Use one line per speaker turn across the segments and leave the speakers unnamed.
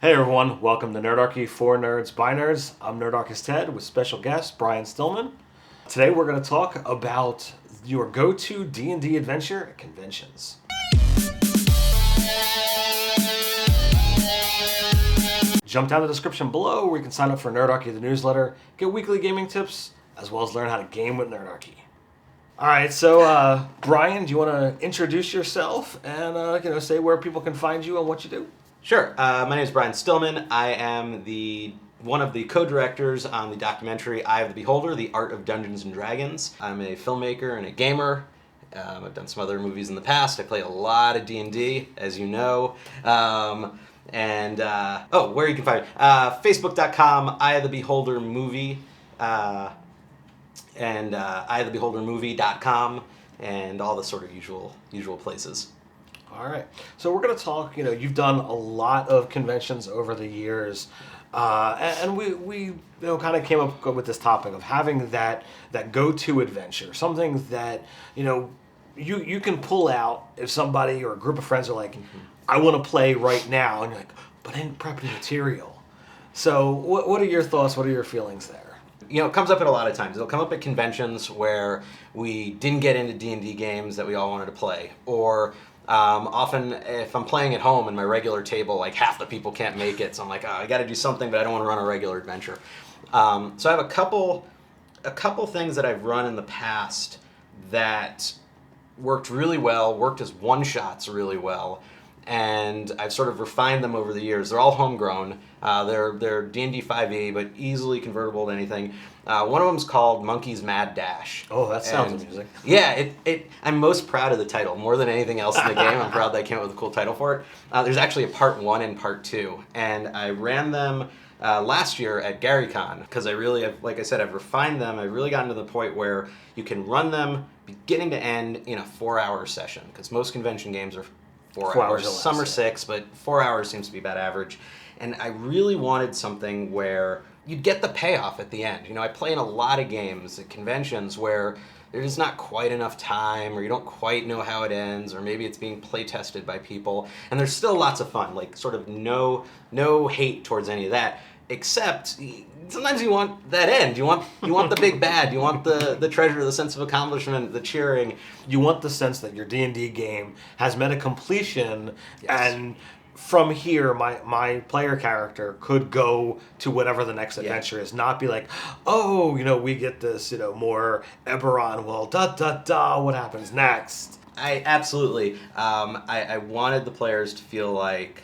Hey everyone, welcome to Nerdarchy for Nerds by Nerds. I'm Nerdarchist Ted with special guest Brian Stillman. Today we're going to talk about your go-to D&D adventure at conventions. Jump down the description below where you can sign up for Nerdarchy the newsletter, get weekly gaming tips, as well as learn how to game with Nerdarchy. Alright, so Brian, do you want to introduce yourself and say where people can find you and what you do?
Sure. My name is Brian Stillman. I am one of the co-directors on the documentary Eye of the Beholder, The Art of Dungeons & Dragons. I'm a filmmaker and a gamer. I've done some other movies in the past. I play a lot of D&D, as you know. Where you can find me. Facebook.com, Eye of the Beholder Movie, and eyeofthebeholdermovie.com, and all the sort of usual places.
All right. So we're going to talk, you've done a lot of conventions over the years, and we kind of came up with this topic of having that go-to adventure, something that, you can pull out if somebody or a group of friends are like, I want to play right now, and you're like, but I didn't prep any material. So what are your thoughts? What are your feelings there?
It comes up at a lot of times. It'll come up at conventions where we didn't get into D&D games that we all wanted to play, or often if I'm playing at home and my regular table, like half the people can't make it, so I'm like, I got to do something, but I don't want to run a regular adventure. So I have a couple things that I've run in the past that worked really well, worked as one-shots really well, and I've sort of refined them over the years. They're all homegrown. They're D&D 5e, but easily convertible to anything. One of them's called Monkey's Mad Dash.
Oh, that sounds amusing.
Yeah, I'm most proud of the title. More than anything else in the game, I'm proud that I came up with a cool title for it. There's actually a part 1 and part 2, and I ran them last year at GaryCon, because like I said, I've refined them. I've really gotten to the point where you can run them beginning to end in a 4-hour session, because most convention games are 4 hours. Some are 6, but 4 hours seems to be about average. And I really wanted something where you'd get the payoff at the end. I play in a lot of games at conventions where there's not quite enough time, or you don't quite know how it ends, or maybe it's being play tested by people, and there's still lots of fun, like sort of no hate towards any of that, except sometimes you want that end. You want the big bad. You want the treasure, the sense of accomplishment, the cheering.
You want the sense that your D&D game has met a completion,
Yes.
And from here, my player character could go to whatever the next adventure is, not be like, we get this, more Eberron, well, what happens next?
I absolutely. I wanted the players to feel like,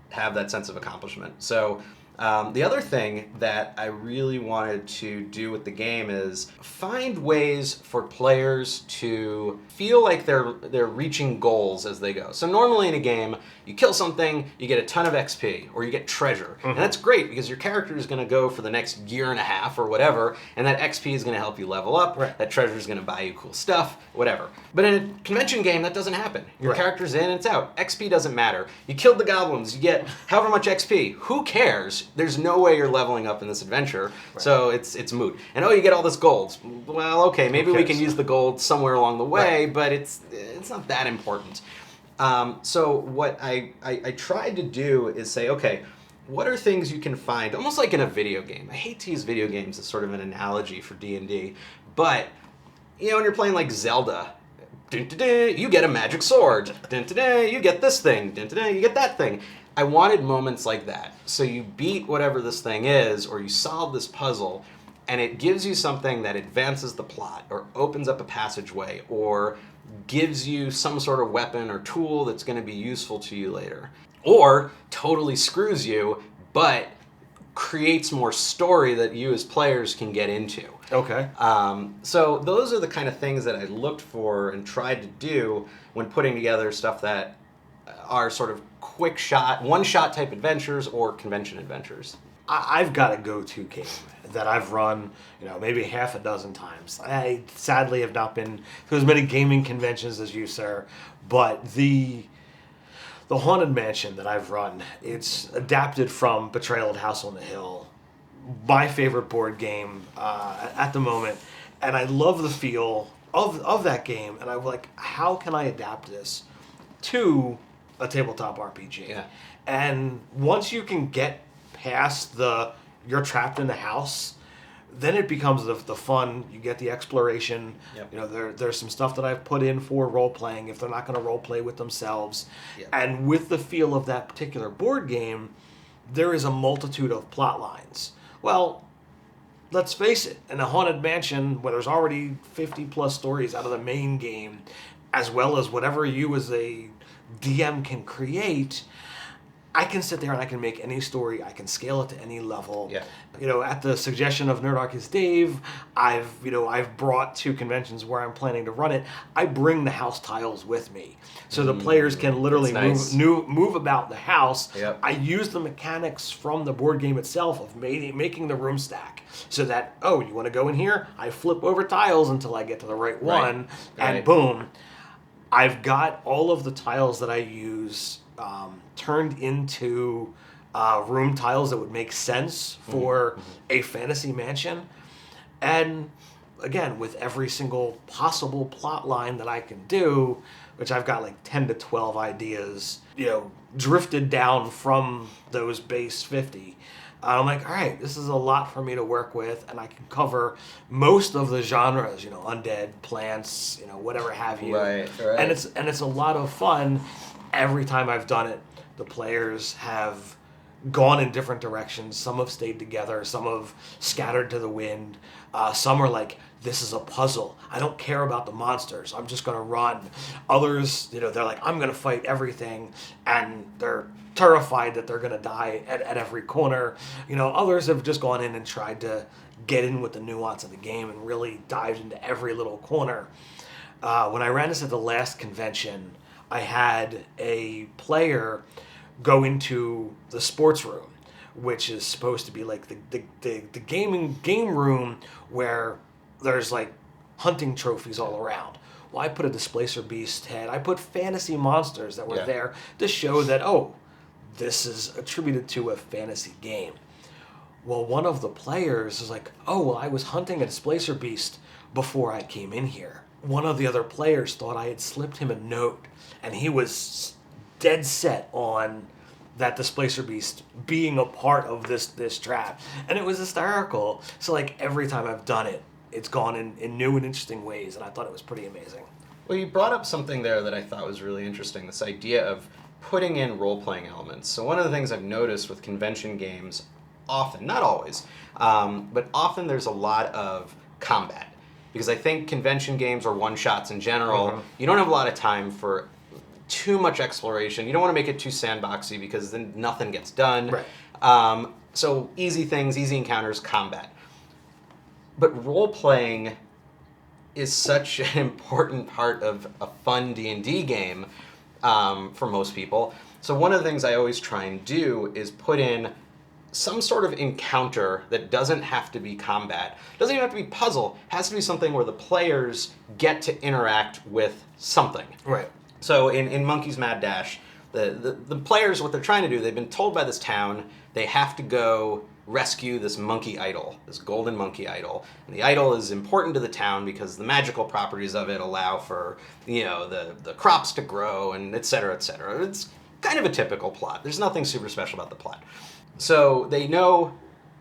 have that sense of accomplishment. So the other thing that I really wanted to do with the game is find ways for players to feel like they're reaching goals as they go. So normally in a game, you kill something, you get a ton of XP, or you get treasure. And that's great, because your character is going to go for the next year and a half or whatever, and that XP is going to help you level up,
Right.
That treasure is going to buy you cool stuff, whatever. But in a convention game, that doesn't happen. Your
Right.
character's in and it's out. XP doesn't matter. You killed the goblins, you get however much XP. Who cares? There's no way you're leveling up in this adventure,
Right.
so it's moot. And you get all this gold. Well, okay, maybe we can use the gold somewhere along the way,
Right.
but it's not that important. So what I tried to do is say, okay, what are things you can find, almost like in a video game? I hate to use video games as sort of an analogy for D&D, but when you're playing like Zelda, you get a magic sword. You get this thing. You get that thing. I wanted moments like that. So you beat whatever this thing is, or you solve this puzzle, and it gives you something that advances the plot, or opens up a passageway, or gives you some sort of weapon or tool that's going to be useful to you later. Or totally screws you, but creates more story that you as players can get into.
Okay.
So those are the kind of things that I looked for and tried to do when putting together stuff that are sort of quick shot, one-shot type adventures or convention adventures.
I've got a go-to game that I've run, maybe half a dozen times. I sadly have not been to as many gaming conventions as you, sir, but the Haunted Mansion that I've run, it's adapted from Betrayal at House on the Hill, my favorite board game at the moment, and I love the feel of that game, and I'm like, how can I adapt this to a tabletop RPG.
Yeah.
And once you can get past you're trapped in the house, then it becomes the fun. You get the exploration.
Yep.
You know, there's some stuff that I've put in for role playing if they're not going to role play with themselves.
Yep.
And with the feel of that particular board game, there is a multitude of plot lines. Well, let's face it, in a haunted mansion where there's already 50 plus stories out of the main game, as well as whatever you as a DM can create, I can sit there and I can make any story. I can scale it to any level.
Yeah.
You know, at the suggestion of Nerdarchist Dave, I've brought to conventions where I'm planning to run it. I bring the house tiles with me, so the players can literally move about the house.
Yep.
I use the mechanics from the board game itself of making the room stack, so that you want to go in here. I flip over tiles until I get to the right one, and boom, I've got all of the tiles that I use turned into room tiles that would make sense for a fantasy mansion. And again, with every single possible plot line that I can do, which I've got like 10 to 12 ideas, drifted down from those base 50. I'm like, all right, this is a lot for me to work with, and I can cover most of the genres, undead, plants, whatever have you.
Right.
And it's a lot of fun. Every time I've done it, the players have gone in different directions. Some have stayed together. Some have scattered to the wind. Some are like, this is a puzzle. I don't care about the monsters. I'm just going to run. Others, they're like, I'm going to fight everything. And they're terrified that they're going to die at every corner. Others have just gone in and tried to get in with the nuance of the game and really dived into every little corner. When I ran this at the last convention, I had a player go into the sports room, which is supposed to be like the game room where there's like hunting trophies all around. Well, I put a Displacer Beast head. I put fantasy monsters that were there to show that, this is attributed to a fantasy game. Well, one of the players is like, I was hunting a Displacer Beast before I came in here. One of the other players thought I had slipped him a note, and he was dead set on that Displacer Beast being a part of this trap. And it was hysterical. So like every time I've done it, it's gone in new and interesting ways, and I thought it was pretty amazing.
Well, you brought up something there that I thought was really interesting, this idea of putting in role-playing elements. So one of the things I've noticed with convention games, often, not always, but often there's a lot of combat. Because I think convention games or one-shots in general, you don't have a lot of time for too much exploration. You don't want to make it too sandboxy because then nothing gets done.
Right.
So easy things, easy encounters, combat. But role-playing is such an important part of a fun D&D game for most people. So one of the things I always try and do is put in some sort of encounter that doesn't have to be combat. Doesn't even have to be puzzle. It has to be something where the players get to interact with something.
Right.
So in Monkey's Mad Dash, the players, what they're trying to do, they've been told by this town they have to go rescue this monkey idol, this golden monkey idol. And the idol is important to the town because the magical properties of it allow for, the crops to grow and et cetera, et cetera. It's kind of a typical plot. There's nothing super special about the plot. So they know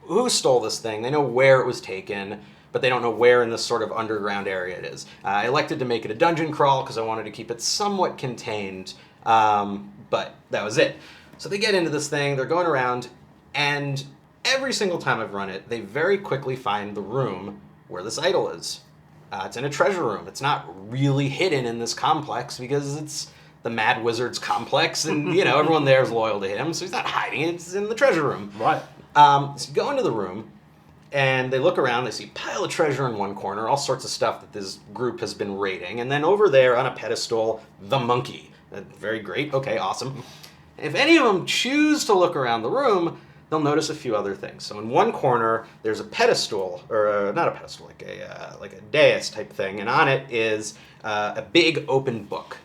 who stole this thing, they know where it was taken, but they don't know where in this sort of underground area it is. I elected to make it a dungeon crawl because I wanted to keep it somewhat contained, but that was it. So they get into this thing, they're going around, and every single time I've run it, they very quickly find the room where this idol is. It's in a treasure room. It's not really hidden in this complex because it's the Mad Wizard's complex, and everyone there is loyal to him, so he's not hiding it. It's in the treasure room.
Right.
So you go into the room, and they look around. They see a pile of treasure in one corner, all sorts of stuff that this group has been raiding, and then over there on a pedestal, the monkey. Very great. Okay, awesome. If any of them choose to look around the room, they'll notice a few other things. So in one corner, there's a pedestal, or not a pedestal, like a dais type thing, and on it is a big open book,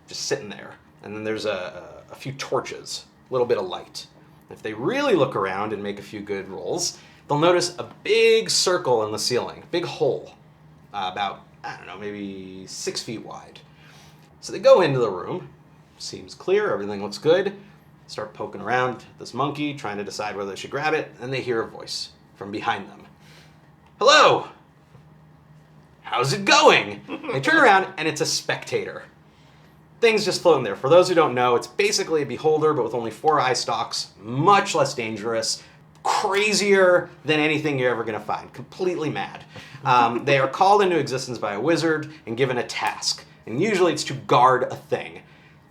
just sitting there. And then there's a few torches, a little bit of light. If they really look around and make a few good rolls, they'll notice a big circle in the ceiling, big hole, about, maybe 6 feet wide. So they go into the room, seems clear, everything looks good. Start poking around this monkey, trying to decide whether they should grab it, and they hear a voice from behind them. Hello! How's it going? They turn around, and it's a spectator. Things just floating there. For those who don't know, it's basically a beholder, but with only 4 eye stalks, much less dangerous, crazier than anything you're ever going to find. Completely mad. They are called into existence by a wizard and given a task, and usually it's to guard a thing.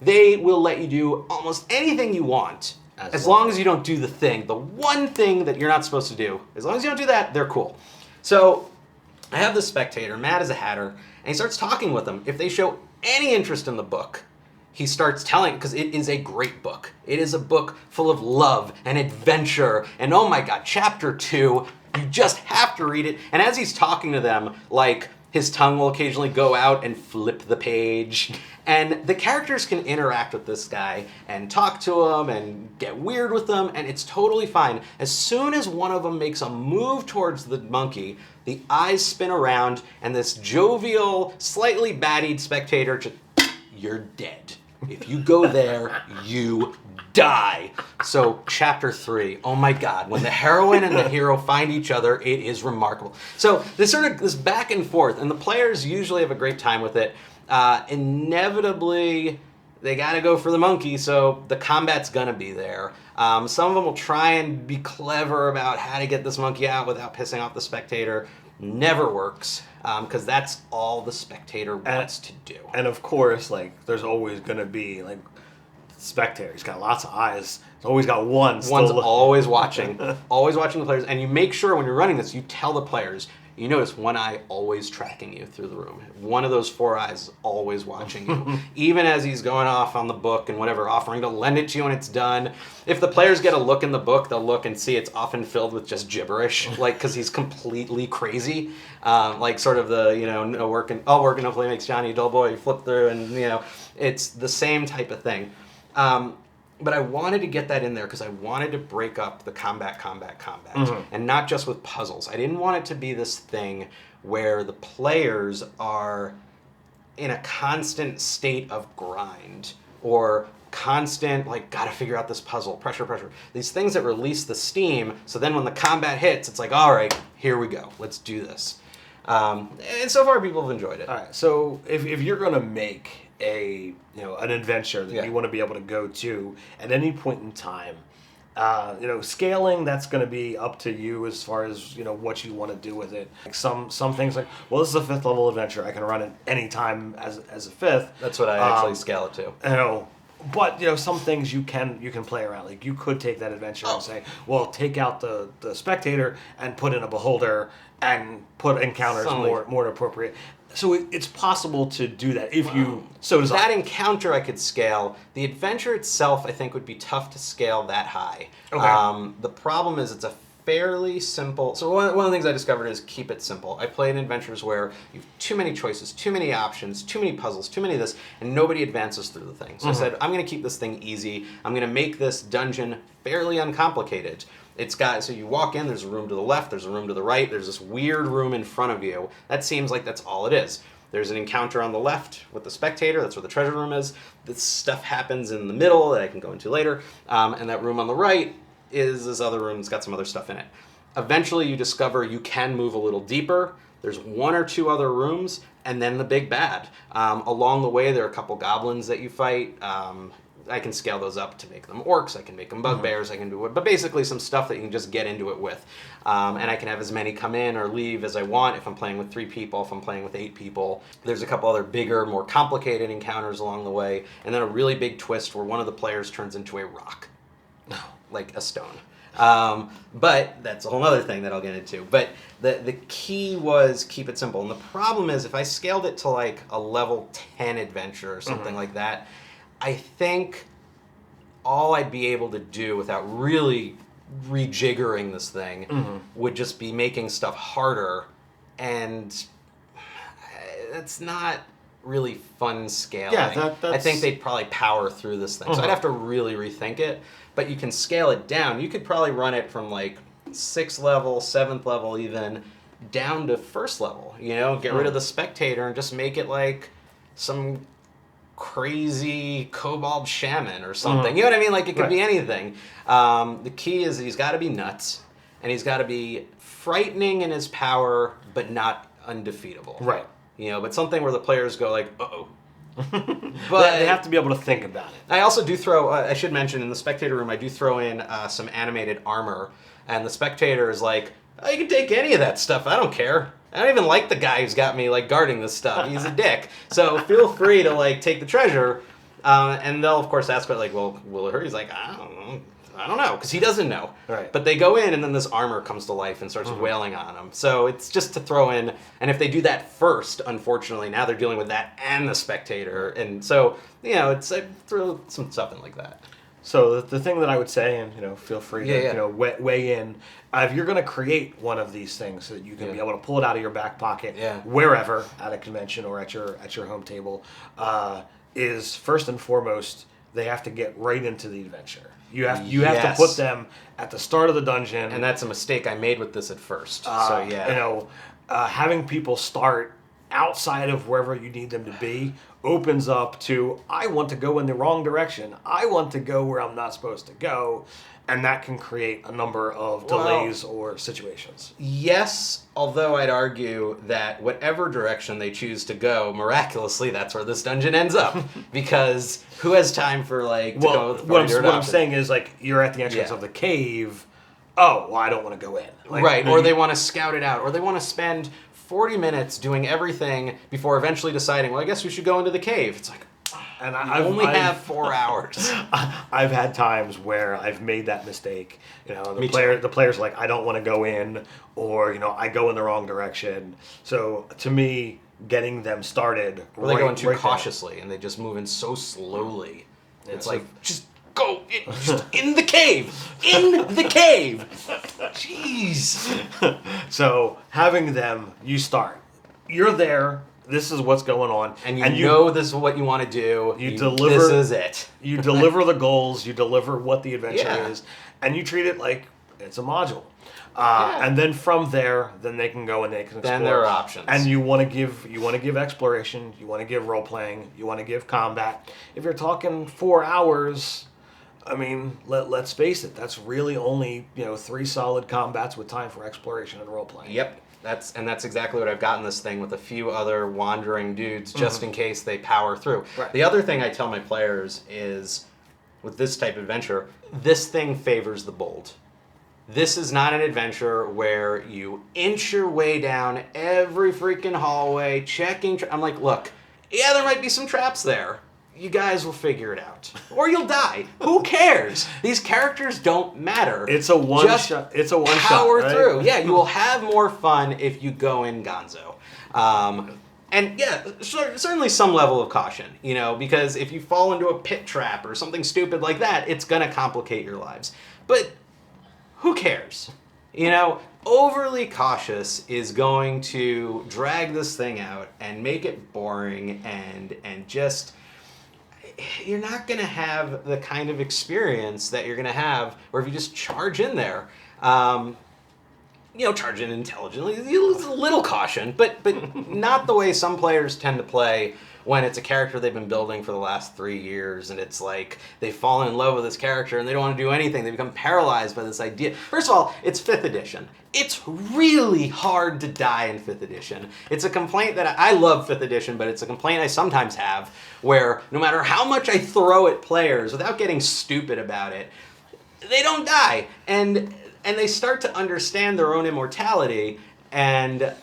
They will let you do almost anything you want, as long as you don't do the thing. The one thing that you're not supposed to do, as long as you don't do that, they're cool. So I have this spectator, mad as a hatter, and he starts talking with them. If they show any interest in the book, he starts telling, because it is a great book. It is a book full of love and adventure, and oh my god, chapter 2, you just have to read it. And as he's talking to them, like, his tongue will occasionally go out and flip the page. And the characters can interact with this guy and talk to him and get weird with them, and it's totally fine. As soon as one of them makes a move towards the monkey, the eyes spin around, and this jovial, slightly battied spectator just, you're dead. If you go there, you die. So chapter 3, oh my god, when the heroine and the hero find each other, it is remarkable. So this back and forth, and the players usually have a great time with it. Inevitably, they gotta go for the monkey, so the combat's gonna be there. Some of them will try and be clever about how to get this monkey out without pissing off the spectator. Never works, because that's all the spectator wants to do.
And of course, like, there's always gonna be, like, spectator. He's got lots of eyes. He's always got one.
One's always watching. Always watching the players. And you make sure when you're running this, you tell the players, you notice one eye always tracking you through the room. One of those 4 eyes is always watching you. Even as he's going off on the book and whatever, offering to lend it to you when it's done. If the players get a look in the book, they'll look and see it's often filled with just gibberish, like, because he's completely crazy. Like sort of the, all work and no play makes Johnny a dull boy. You flip through and, it's the same type of thing. But I wanted to get that in there because I wanted to break up the combat, and not just with puzzles. I didn't want it to be this thing where the players are in a constant state of grind or constant, like, gotta figure out this puzzle, pressure. These things that release the steam, so then when the combat hits, it's like, all right, here we go, let's do this. And so far people have enjoyed it.
All right, so if you're gonna make an adventure that you want to be able to go to at any point in time, scaling, that's going to be up to you as far as what you want to do with it. Like some things, like, well, this is a 5th level adventure, I can run it any time as a 5th.
That's what I actually scale it to.
But some things you can play around. Like, you could take that adventure and say, well, take out the spectator and put in a beholder and put encounters more appropriate. So it's possible to do that if you so desire.
That encounter I could scale. The adventure itself, I think, would be tough to scale that high. Okay. The problem is it's a fairly simple... So one of the things I discovered is keep it simple. I played in adventures where you have too many choices, too many options, too many puzzles, too many of this, and nobody advances through the thing. So I said, I'm going to keep this thing easy. I'm going to make this dungeon fairly uncomplicated. So you walk in, there's a room to the left, there's a room to the right, there's this weird room in front of you. That seems like that's all it is. There's an encounter on the left with the spectator, that's where the treasure room is. This stuff happens in the middle that I can go into later. And that room on the right is this other room that's got some other stuff in it. Eventually you discover you can move a little deeper. There's 1 or 2 other rooms, and then the big bad. Along the way, there are a couple goblins that you fight. I can scale those up to make them orcs, I can make them bugbears, I can do it, but basically some stuff that you can just get into it with. And I can have as many come in or leave as I want if I'm playing with 3 people, if I'm playing with 8 people. There's a couple other bigger, more complicated encounters along the way, and then a really big twist where one of the players turns into a rock. Like a stone. But that's a whole other thing that I'll get into. But the key was keep it simple. And the problem is if I scaled it to like a level 10 adventure or something like that, I think all I'd be able to do without really rejiggering this thing would just be making stuff harder, and that's not really fun scaling.
Yeah,
I think they'd probably power through this thing. So I'd have to really rethink it, but you can scale it down. You could probably run it from like 6th level, 7th level even, down to 1st level, get rid of the spectator and just make it like some crazy kobold shaman or something. You know what I mean? Like, it could be anything. The key is he's got to be nuts, and he's got to be frightening in his power, but not undefeatable.
Right.
You know, but something where the players go like, uh-oh.
But they have to be able to think about it.
I also do throw, I should mention, in the spectator room, I do throw in some animated armor, and the spectator is like, oh, you can take any of that stuff, I don't care. I don't even like the guy who's got me, like, guarding this stuff. He's a dick. So feel free to, like, take the treasure, and they'll, of course, ask, like, well, will it hurt? He's like, I don't know, because he doesn't know.
Right.
But they go in, and then this armor comes to life and starts wailing on them. So it's just to throw in, and if they do that first, unfortunately, now they're dealing with that and the spectator. And so, you know, it's throw some stuff in like that.
So the thing that I would say, and, you know, feel free to, you know, weigh in, if you're going to create one of these things so that you can be able to pull it out of your back pocket wherever, at a convention or at your home table, is first and foremost, they have to get right into the adventure. You have to put them at the start of the dungeon.
And that's a mistake I made with this at first. So, yeah.
You know, having people start outside of wherever you need them to be opens up to, I want to go in the wrong direction. I want to go where I'm not supposed to go. And that can create a number of delays or situations.
Yes, although I'd argue that whatever direction they choose to go, miraculously, that's where this dungeon ends up. Because who has time for, like, to go with the
what I'm saying is, like, you're at the entrance of the cave. Oh, well, I don't want to go in. Like,
right, or they want to scout it out, or they want to spend 40 minutes doing everything before eventually deciding, well, I guess we should go into the cave. It's like,
and
I only have 4 hours.
I've had times where I've made that mistake. You know, the player's like, I don't want to go in, or, you know, I go in the wrong direction. So to me, getting them started,
or they go in too cautiously, and they just move in so slowly. Yeah, it's like, just go in the cave, in the cave. Jeez.
So having them, you start. You're there. This is what's going on,
and you know this is what you want to do.
You deliver.
This is it.
You deliver the goals. You deliver what the adventure is, and you treat it like it's a module. And then from there, then they can go and they can explore.
Then there are options.
And you want to give exploration. You want to give role playing. You want to give combat. If you're talking 4 hours, I mean, let's face it. That's really only 3 solid combats with time for exploration and role playing.
Yep. That's exactly what I've gotten this thing with a few other wandering dudes just in case they power through.
Right.
The other thing I tell my players is, with this type of adventure, this thing favors the bold. This is not an adventure where you inch your way down every freaking hallway, checking... I'm like, look, yeah, there might be some traps there. You guys will figure it out. Or you'll die. Who cares? These characters don't matter.
It's a one-shot. It's a one-shot,
power
right?
through. Yeah, you will have more fun if you go in gonzo. And yeah, certainly some level of caution, because if you fall into a pit trap or something stupid like that, it's going to complicate your lives. But who cares? Overly cautious is going to drag this thing out and make it boring and just... You're not going to have the kind of experience that you're going to have where if you just charge in there, charge in intelligently, you lose a little caution, but not the way some players tend to play when it's a character they've been building for the last 3 years, and it's like they've fallen in love with this character and they don't want to do anything. They become paralyzed by this idea. First of all, it's 5th edition. It's really hard to die in 5th edition. It's a complaint that I love 5th edition, but it's a complaint I sometimes have where no matter how much I throw at players without getting stupid about it, they don't die. And they start to understand their own immortality, and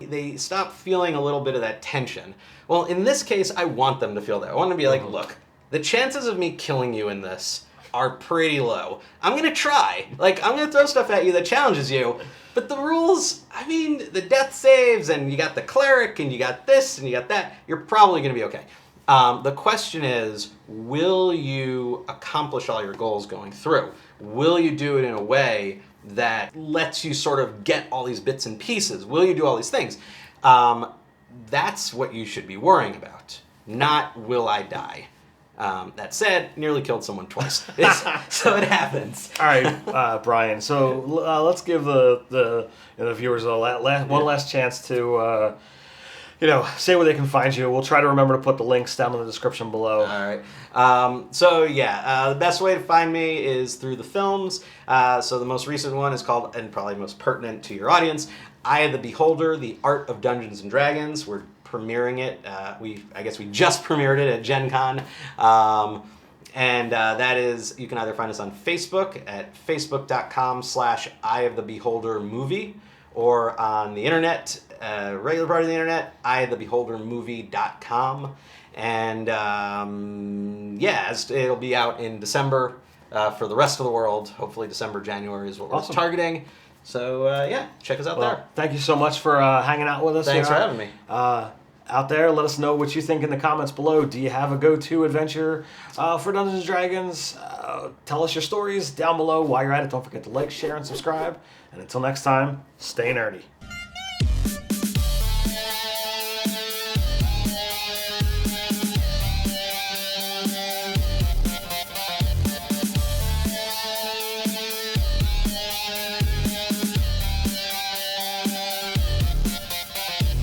they stop feeling a little bit of that tension. Well, in this case, I want them to feel that. I want them to be like, look, the chances of me killing you in this are pretty low. I'm going to try. I'm going to throw stuff at you that challenges you. But the rules, the death saves, and you got the cleric, and you got this, and you got that, you're probably going to be okay. The question is, will you accomplish all your goals going through? Will you do it in a way that lets you sort of get all these bits and pieces? Will you do all these things? That's what you should be worrying about, not will I die. That said, nearly killed someone twice. So it happens.
All right, Brian. So let's give the viewers one last chance to say where they can find you. We'll try to remember to put the links down in the description below.
All right. The best way to find me is through the films. So the most recent one is called, and probably most pertinent to your audience, Eye of the Beholder: The Art of Dungeons and Dragons. We're premiering it. I guess we just premiered it at GenCon. That is, you can either find us on Facebook at facebook.com/eyeofthebeholdermovie, or on the internet, regular part of the internet, eyeofthebeholdermovie.com. And it'll be out in December for the rest of the world. Hopefully December, January is what we're targeting. So check us out there.
Thank you so much for hanging out with us.
Thanks for having me.
Out there, let us know what you think in the comments below. Do you have a go-to adventure for Dungeons & Dragons? Tell us your stories down below. While you're at it, don't forget to like, share, and subscribe. And until next time, stay nerdy.